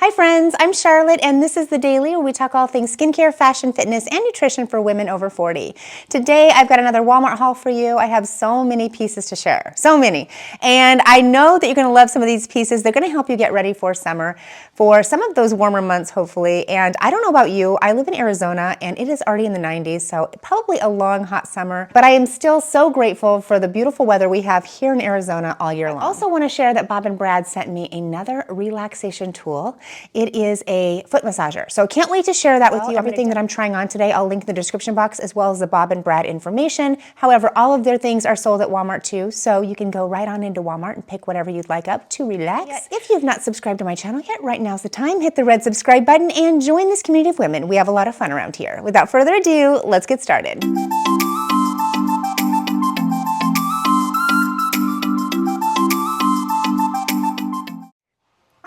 Hi friends, I'm Charlotte and this is The Daily where we talk all things skincare, fashion, fitness, and nutrition for women over 40. Today I've got another Walmart haul for you. I have so many pieces to share, so many. And I know that you're gonna love some of these pieces. They're gonna help you get ready for summer, for some of those warmer months hopefully. And I don't know about you, I live in Arizona and it is already in the 90s, so probably a long hot summer. But I am still so grateful for the beautiful weather we have here in Arizona all year long. I also wanna share that Bob and Brad sent me another relaxation tool. It is a foot massager. So can't wait to share that with you. Everything that I'm trying on today, I'll link in the description box as well as the Bob and Brad information. However, all of their things are sold at Walmart too. So you can go right on into Walmart and pick whatever you'd like up to relax. If you've not subscribed to my channel yet, right now's the time. Hit the red subscribe button and join this community of women. We have a lot of fun around here. Without further ado, let's get started.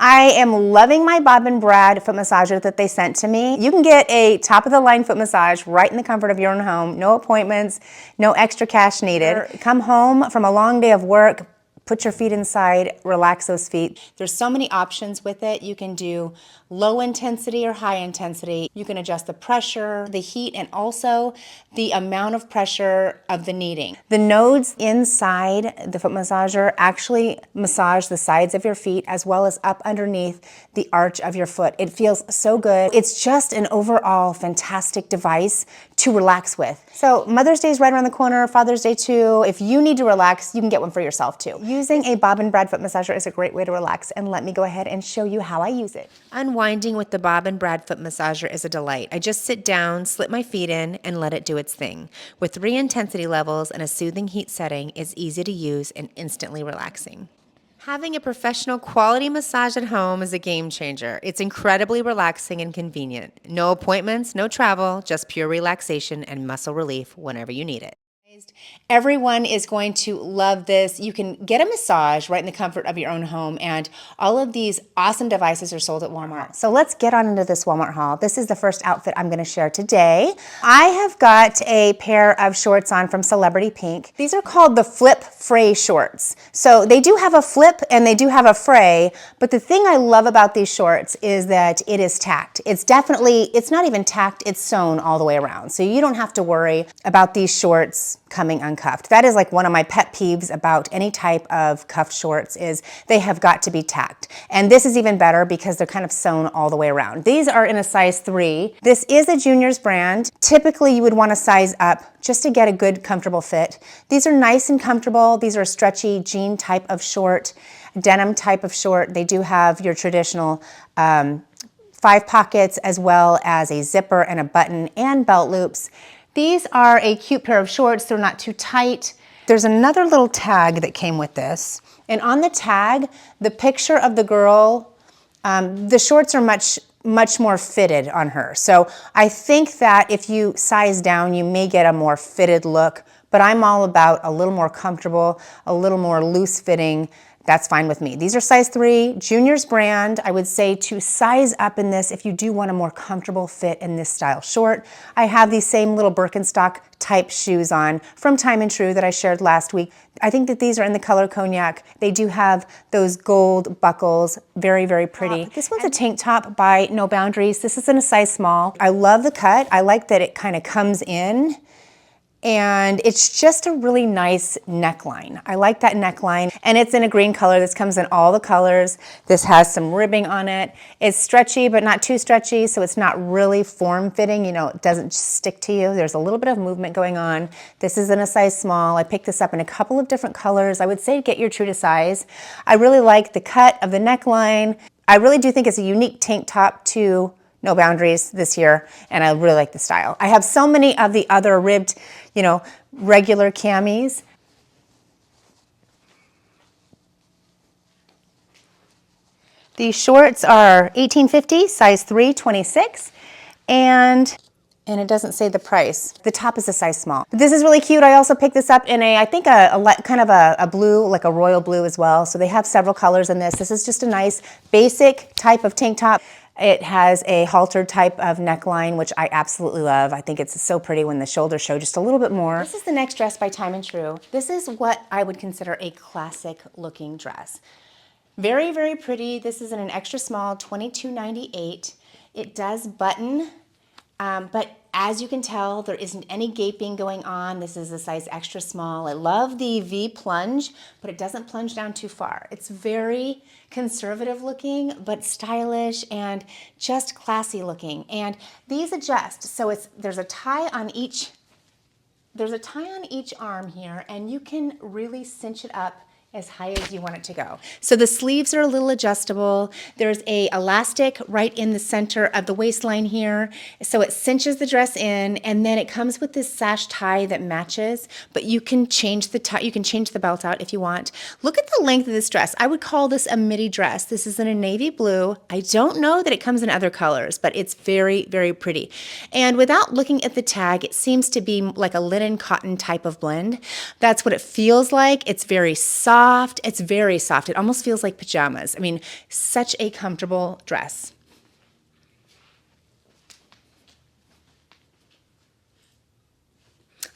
I am loving my Bob and Brad foot massager that they sent to me. You can get a top of the line foot massage right in the comfort of your own home. No appointments, no extra cash needed. Come home from a long day of work, put your feet inside, relax those feet. There's so many options with it. You can do low intensity or high intensity. You can adjust the pressure, the heat, and also the amount of pressure of the kneading. The nodes inside the foot massager actually massage the sides of your feet as well as up underneath the arch of your foot. It feels so good. It's just an overall fantastic device to relax with. So Mother's Day is right around the corner, Father's Day too. If you need to relax, you can get one for yourself too. Using a Bob and Brad foot massager is a great way to relax, and let me go ahead and show you how I use it. Unwinding with the Bob and Brad foot massager is a delight. I just sit down, slip my feet in, and let it do its thing. With 3 intensity levels and a soothing heat setting, it's easy to use and instantly relaxing. Having a professional quality massage at home is a game changer. It's incredibly relaxing and convenient. No appointments, no travel, just pure relaxation and muscle relief whenever you need it. Everyone is going to love this. You can get a massage right in the comfort of your own home, and all of these awesome devices are sold at Walmart. So let's get on into this Walmart haul. This is the first outfit I'm going to share today. I have got a pair of shorts on from Celebrity Pink. These are called the Flip Fray shorts. So they do have a flip and they do have a fray, but the thing I love about these shorts is that it is tacked. It's not even tacked, it's sewn all the way around. So you don't have to worry about these shorts coming uncuffed. That is like one of my pet peeves about any type of cuffed shorts is they have got to be tacked. And this is even better because they're kind of sewn all the way around. These are in a size 3. This is a juniors brand. Typically you would want to size up just to get a good comfortable fit. These are nice and comfortable. These are a stretchy jean type of short, denim type of short. They do have your traditional 5 pockets as well as a zipper and a button and belt loops. These are a cute pair of shorts. They're not too tight. There's another little tag that came with this. And on the tag, the picture of the girl, the shorts are much more fitted on her. So I think that if you size down, you may get a more fitted look, but I'm all about a little more comfortable, a little more loose fitting. That's fine with me. These are size 3, juniors brand. I would say to size up in this if you do want a more comfortable fit in this style short. I have these same little Birkenstock type shoes on from Time and True that I shared last week. I think that these are in the color cognac. They do have those gold buckles, very, very pretty. This one's a tank top by No Boundaries. This is in a size small. I love the cut. I like that it kind of comes in. And it's just a really nice neckline. I like that neckline. And it's in a green color. This comes in all the colors. This has some ribbing on it. It's stretchy, but not too stretchy, so it's not really form-fitting. You know, it doesn't stick to you. There's a little bit of movement going on. This is in a size small. I picked this up in a couple of different colors. I would say get your true to size. I really like the cut of the neckline. I really do think it's a unique tank top to No Boundaries this year, and I really like the style. I have so many of the other ribbed, you know, regular camis. These shorts are $18.50, size 3, 26, and it doesn't say the price. The top is a size small. But this is really cute. I also picked this up in I think kind of a blue, like a royal blue as well. So they have several colors in this. This is just a nice basic type of tank top. It has a halter type of neckline, which I absolutely love. I think it's so pretty when the shoulders show just a little bit more. This is the next dress by Time and True. This is what I would consider a classic looking dress. Very, very pretty. This is in an extra small, $22.98. It does button, but as you can tell, there isn't any gaping going on. This is a size extra small. I love the V plunge, but it doesn't plunge down too far. It's very conservative looking, but stylish and just classy looking. And these adjust, so there's a tie on each arm here, and you can really cinch it up as high as you want it to go. So the sleeves are a little adjustable. There's a elastic right in the center of the waistline here, so it cinches the dress in, and then it comes with this sash tie that matches, but you can change the tie, you can change the belt out if you want. Look at the length of this dress. I would call this a midi dress. This is in a navy blue. I don't know that it comes in other colors, but it's very, very pretty. And without looking at the tag, it seems to be like a linen cotton type of blend. That's what it feels like. It's very soft. It's very soft. It almost feels like pajamas. I mean, such a comfortable dress.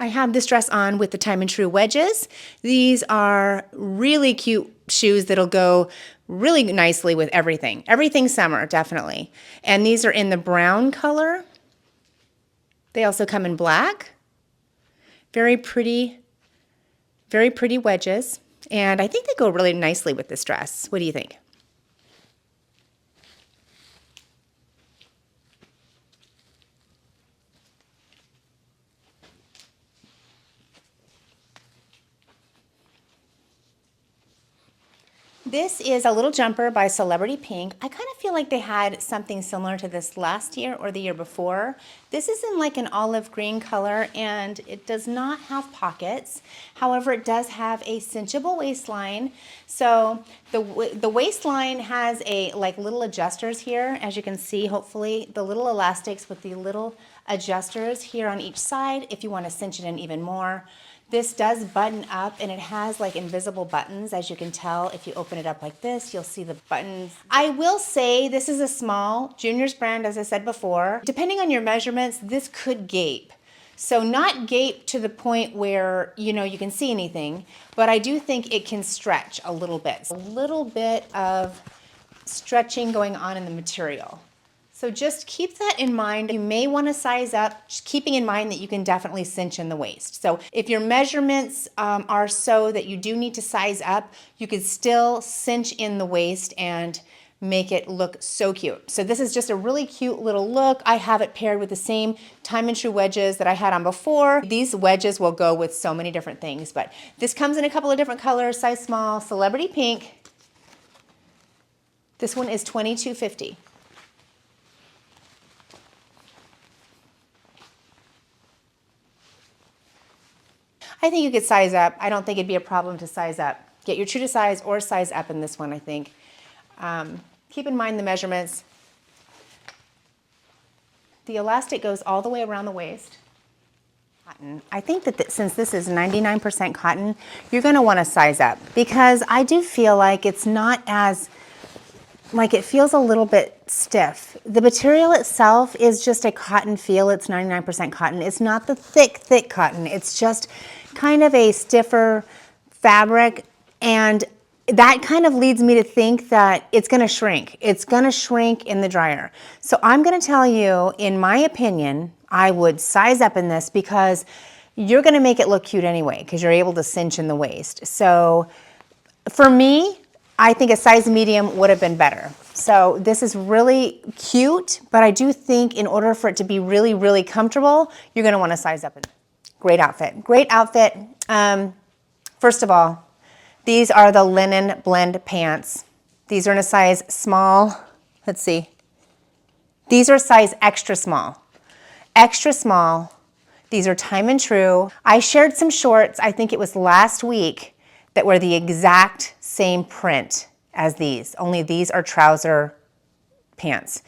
I have this dress on with the Time and True wedges. These are really cute shoes that'll go really nicely with everything. Everything summer, definitely. And these are in the brown color. They also come in black. Very pretty wedges. And I think they go really nicely with this dress. What do you think? This is a little jumper by Celebrity Pink. I kind of feel like they had something similar to this last year or the year before. This is in like an olive green color, and it does not have pockets. However, it does have a cinchable waistline. So the waistline has a like little adjusters here, as you can see, hopefully, the little elastics with the little adjusters here on each side if you want to cinch it in even more. This does button up, and it has like invisible buttons. As you can tell, if you open it up like this, you'll see the buttons. I will say this is a small, Junior's brand, as I said before. Depending on your measurements, this could gape. So not gape to the point where, you can see anything, but I do think it can stretch a little bit. A little bit of stretching going on in the material. So just keep that in mind. You may want to size up, just keeping in mind that you can definitely cinch in the waist. So if your measurements are so that you do need to size up, you could still cinch in the waist and make it look so cute. So this is just a really cute little look. I have it paired with the same Time and True wedges that I had on before. These wedges will go with so many different things, but this comes in a couple of different colors, size small, Celebrity Pink. This one is $22.50. I think you could size up. I don't think it'd be a problem to size up. Get your true to size or size up in this one, I think. Keep in mind the measurements. The elastic goes all the way around the waist. Cotton. I think that since this is 99% cotton, you're going to want to size up, because I do feel like it's not as, like it feels a little bit stiff. The material itself is just a cotton feel. It's 99% cotton. It's not the thick cotton. It's just kind of a stiffer fabric, and that kind of leads me to think that it's going to shrink. It's going to shrink in the dryer. So I'm going to tell you, in my opinion, I would size up in this, because you're going to make it look cute anyway, because you're able to cinch in the waist. So for me, I think a size medium would have been better. So this is really cute, but I do think in order for it to be really, really comfortable, you're going to want to size up in it. Great outfit. Great outfit. First of all, these are the linen blend pants. These are in a size small. Let's see. These are size extra small. Extra small. These are Time and True. I shared some shorts, I think it was last week, that were the exact same print as these, only these are trouser pants.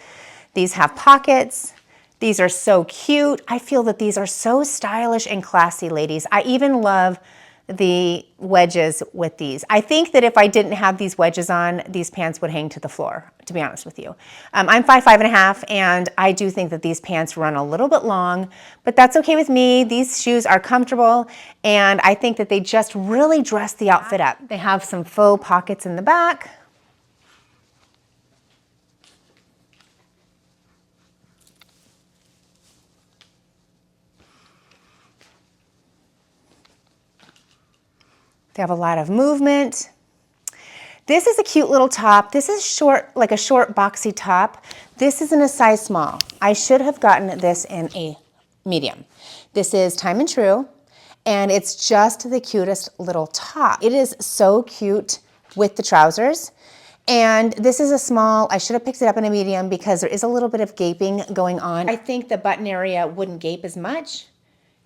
These have pockets. These are so cute. I feel that these are so stylish and classy, ladies. I even love the wedges with these. I think that if I didn't have these wedges on, these pants would hang to the floor, to be honest with you. I'm 5'5.5", and I do think that these pants run a little bit long, but that's okay with me. These shoes are comfortable, and I think that they just really dress the outfit up. They have some faux pockets in the back. They have a lot of movement. This is a cute little top. This is short, like a short boxy top. This is in a size small. I should have gotten this in a medium. This is Time and True, and it's just the cutest little top. It is so cute with the trousers. And this is a small. I should have picked it up in a medium because there is a little bit of gaping going on. I think the button area wouldn't gape as much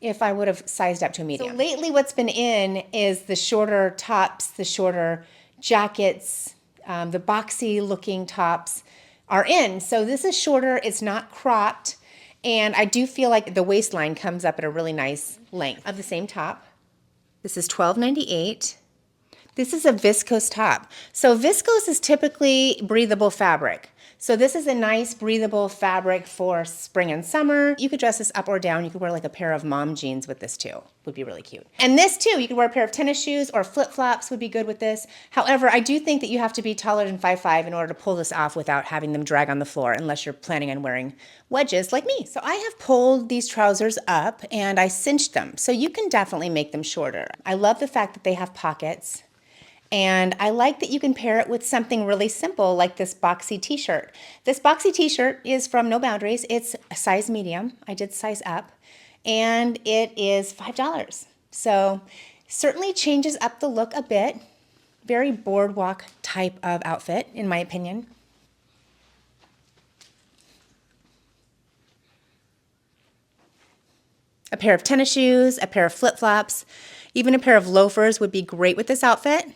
if I would have sized up to a medium. So lately what's been in is the shorter tops, the shorter jackets, the boxy looking tops are in. So this is shorter, it's not cropped, and I do feel like the waistline comes up at a really nice length of the same top. This is $12.98. This is a viscose top. So viscose is typically breathable fabric. So this is a nice breathable fabric for spring and summer. You could dress this up or down. You could wear like a pair of mom jeans with this too. Would be really cute. And this too, you could wear a pair of tennis shoes or flip-flops would be good with this. However, I do think that you have to be taller than 5'5" in order to pull this off without having them drag on the floor, unless you're planning on wearing wedges like me. So I have pulled these trousers up and I cinched them. So you can definitely make them shorter. I love the fact that they have pockets. And I like that you can pair it with something really simple like this boxy t-shirt. This boxy t-shirt is from No Boundaries. It's a size medium. I did size up. And it is $5. So certainly changes up the look a bit. Very boardwalk type of outfit, in my opinion. A pair of tennis shoes, a pair of flip-flops, even a pair of loafers would be great with this outfit.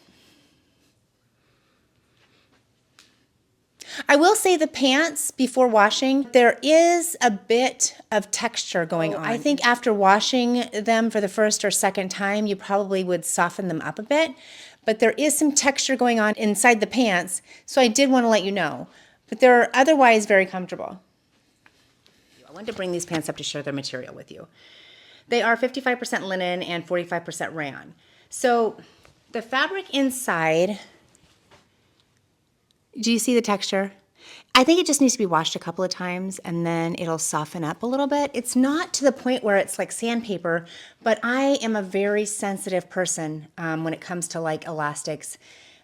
I will say the pants, before washing, there is a bit of texture going on. I think after washing them for the first or second time, you probably would soften them up a bit, but there is some texture going on inside the pants, so I did want to let you know. But they're otherwise very comfortable. I wanted to bring these pants up to share their material with you. They are 55% linen and 45% rayon. So the fabric inside, do you see the texture? I think it just needs to be washed a couple of times and then it'll soften up a little bit. It's not to the point where it's like sandpaper, but I am a very sensitive person when it comes to like elastics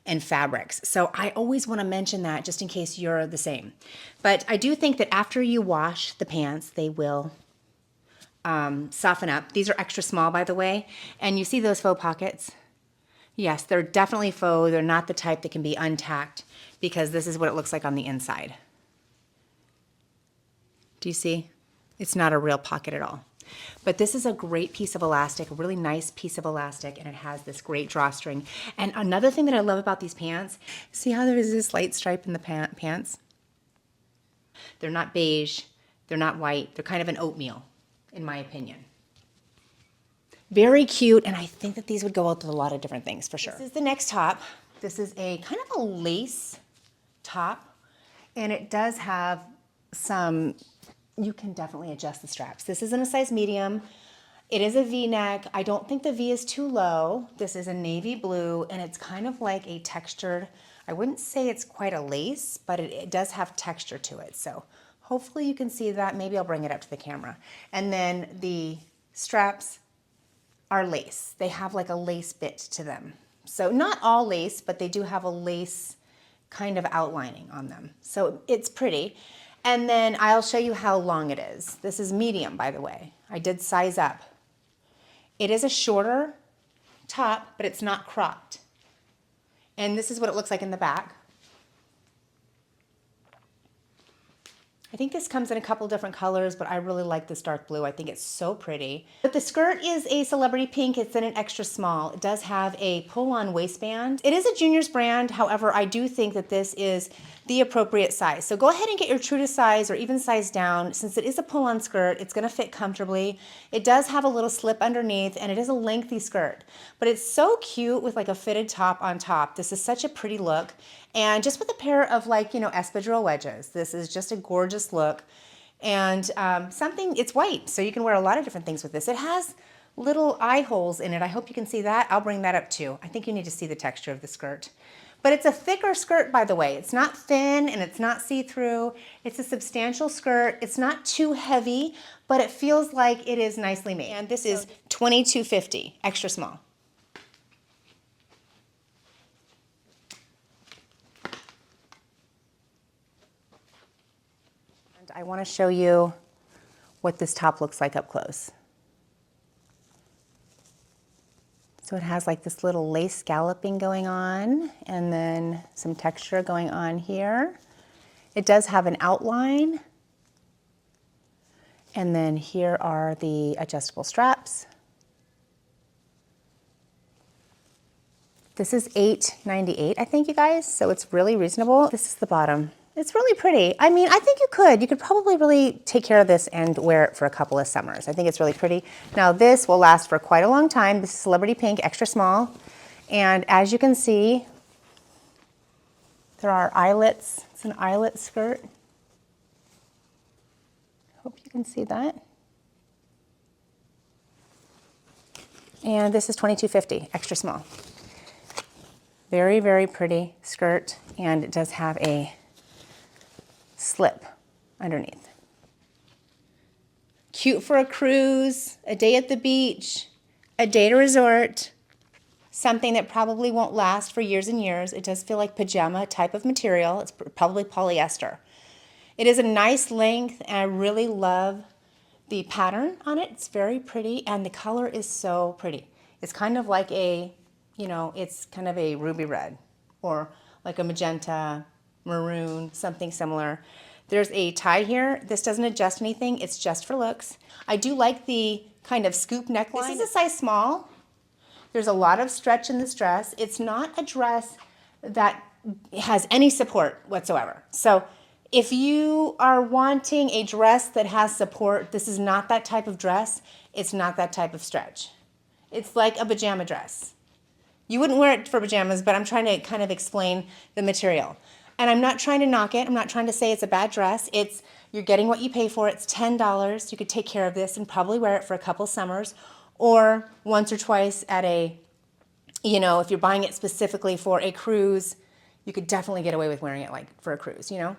and fabrics. So I always want to mention that just in case you're the same. But I do think that after you wash the pants, they will soften up. These are extra small, by the way. And you see those faux pockets? Yes, they're definitely faux. They're not the type that can be untacked, because this is what it looks like on the inside. Do you see? It's not a real pocket at all. But this is a great piece of elastic, a really nice piece of elastic, and it has this great drawstring. And another thing that I love about these pants, see how there is this light stripe in the pants? They're not beige, they're not white, they're kind of an oatmeal, in my opinion. Very cute, and I think that these would go out with a lot of different things for sure. This is the next top. This is a kind of a lace top, and it does have some, you can definitely adjust the straps. This is in a size medium. It is a V-neck. I don't think the V is too low. This is a navy blue, and it's kind of like a textured, I wouldn't say it's quite a lace, but it does have texture to it. So hopefully you can see that. Maybe I'll bring it up to the camera. And then the straps are lace. They have like a lace bit to them. So not all lace, but they do have a lace kind of outlining on them. So it's pretty. And then I'll show you how long it is. This is medium, by the way. I did size up. It is a shorter top, but it's not cropped. And this is what it looks like in the back. I think this comes in a couple different colors, but I really like this dark blue. I think it's so pretty. But the skirt is a celebrity pink. It's in an extra small. It does have a pull-on waistband. It is a juniors brand. However, I do think that this is the appropriate size. So go ahead and get your true to size or even size down. Since it is a pull-on skirt, it's gonna fit comfortably. It does have a little slip underneath, and it is a lengthy skirt. But it's so cute with like a fitted top on top. This is such a pretty look. And just with a pair of like, you know, espadrille wedges. This is just a gorgeous look. And something, it's white, so you can wear a lot of different things with this. It has little eye holes in it. I hope you can see that. I'll bring that up too. I think you need to see the texture of the skirt. But it's a thicker skirt, by the way. It's not thin and it's not see-through. It's a substantial skirt. It's not too heavy, but it feels like it is nicely made. And this is $22.50, extra small. I want to show you what this top looks like up close. So it has like this little lace scalloping going on and then some texture going on here. It does have an outline. And then here are the adjustable straps. This is $8.98, I think, you guys, so it's really reasonable. This is the bottom. It's really pretty. I mean, I think you could probably really take care of this and wear it for a couple of summers. I think it's really pretty. Now this will last for quite a long time. This is Celebrity Pink, extra small. And as you can see, there are eyelets. It's an eyelet skirt. Hope you can see that. And this is $22.50, extra small. Very, very pretty skirt, and it does have a slip underneath. Cute for a cruise, a day at the beach, a day at a resort, something that probably won't last for years and years. It does feel like pajama type of material. It's probably polyester. It is a nice length, and I really love the pattern on it. It's very pretty, and the color is so pretty. It's kind of like a, you know, it's kind of a ruby red or like a magenta, maroon, something similar. There's a tie here. This doesn't adjust anything. It's just for looks. I do like the kind of scoop neckline. This is a size small. There's a lot of stretch in this dress. It's not a dress that has any support whatsoever. So if you are wanting a dress that has support, this is not that type of dress. It's not that type of stretch. It's like a pajama dress. You wouldn't wear it for pajamas, but I'm trying to kind of explain the material. And I'm not trying to knock it. I'm not trying to say it's a bad dress. You're getting what you pay for. It's $10. You could take care of this and probably wear it for a couple summers or once or twice at a, you know, if you're buying it specifically for a cruise, you could definitely get away with wearing it like for a cruise, you know?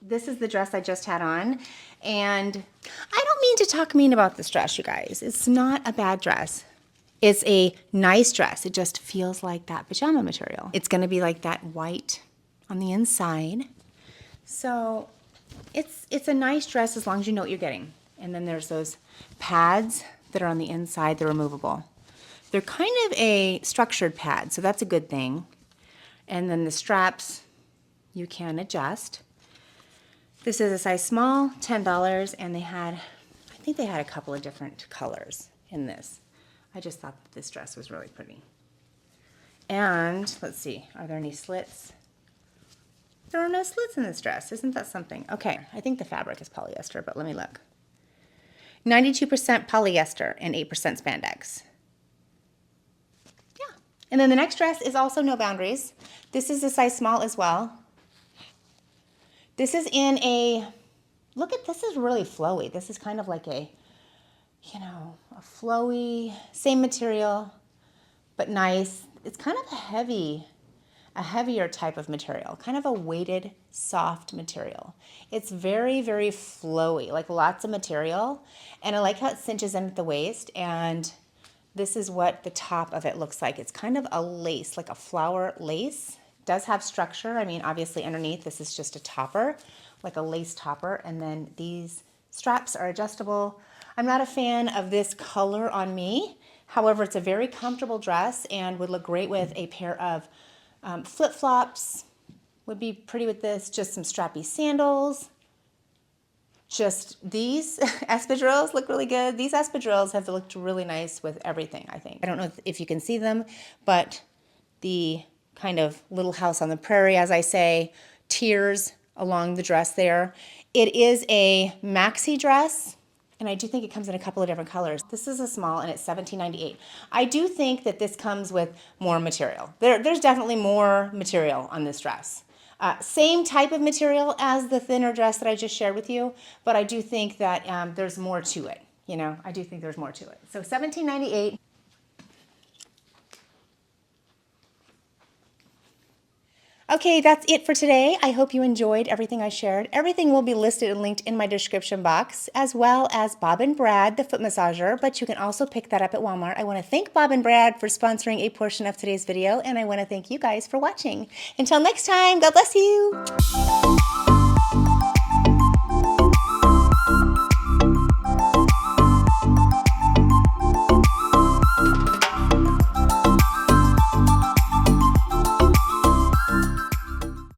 This is the dress I just had on, and I don't mean to talk mean about this dress, you guys. It's not a bad dress. It's a nice dress. It just feels like that pajama material. It's gonna be like that white on the inside. So it's a nice dress as long as you know what you're getting. And then there's those pads that are on the inside, they're removable. They're kind of a structured pad, so that's a good thing. And then the straps you can adjust. This is a size small, $10, and I think they had a couple of different colors in this. I just thought that this dress was really pretty. And let's see, are there any slits? There are no slits in this dress. Isn't that something? Okay, I think the fabric is polyester, but let me look. 92% polyester and 8% spandex. Yeah. And then the next dress is also no boundaries. This is a size small as well. This is in a, look at, this is really flowy. This is kind of like a, you know, a flowy, same material, but nice. It's kind of a heavier type of material, kind of a weighted, soft material. It's very, very flowy, like lots of material. And I like how it cinches in at the waist. And this is what the top of it looks like. It's kind of a lace, like a flower lace. Does have structure. I mean, obviously underneath this is just a topper, like a lace topper, and then these straps are adjustable. I'm not a fan of this color on me. However, it's a very comfortable dress and would look great with a pair of flip-flops. Would be pretty with this. Just some strappy sandals. Just these espadrilles look really good. These espadrilles have looked really nice with everything, I think. I don't know if you can see them, but the kind of little house on the prairie, as I say, tiers along the dress there. It is a maxi dress, and I do think it comes in a couple of different colors. This is a small, and it's $17.98. I do think that this comes with more material. There's definitely more material on this dress. Same type of material as the thinner dress that I just shared with you, but I do think that there's more to it. You know, I do think there's more to it. So Okay, that's it for today. I hope you enjoyed everything I shared. Everything will be listed and linked in my description box, as well as Bob and Brad, the foot massager, but you can also pick that up at Walmart. I want to thank Bob and Brad for sponsoring a portion of today's video, and I want to thank you guys for watching. Until next time, God bless you.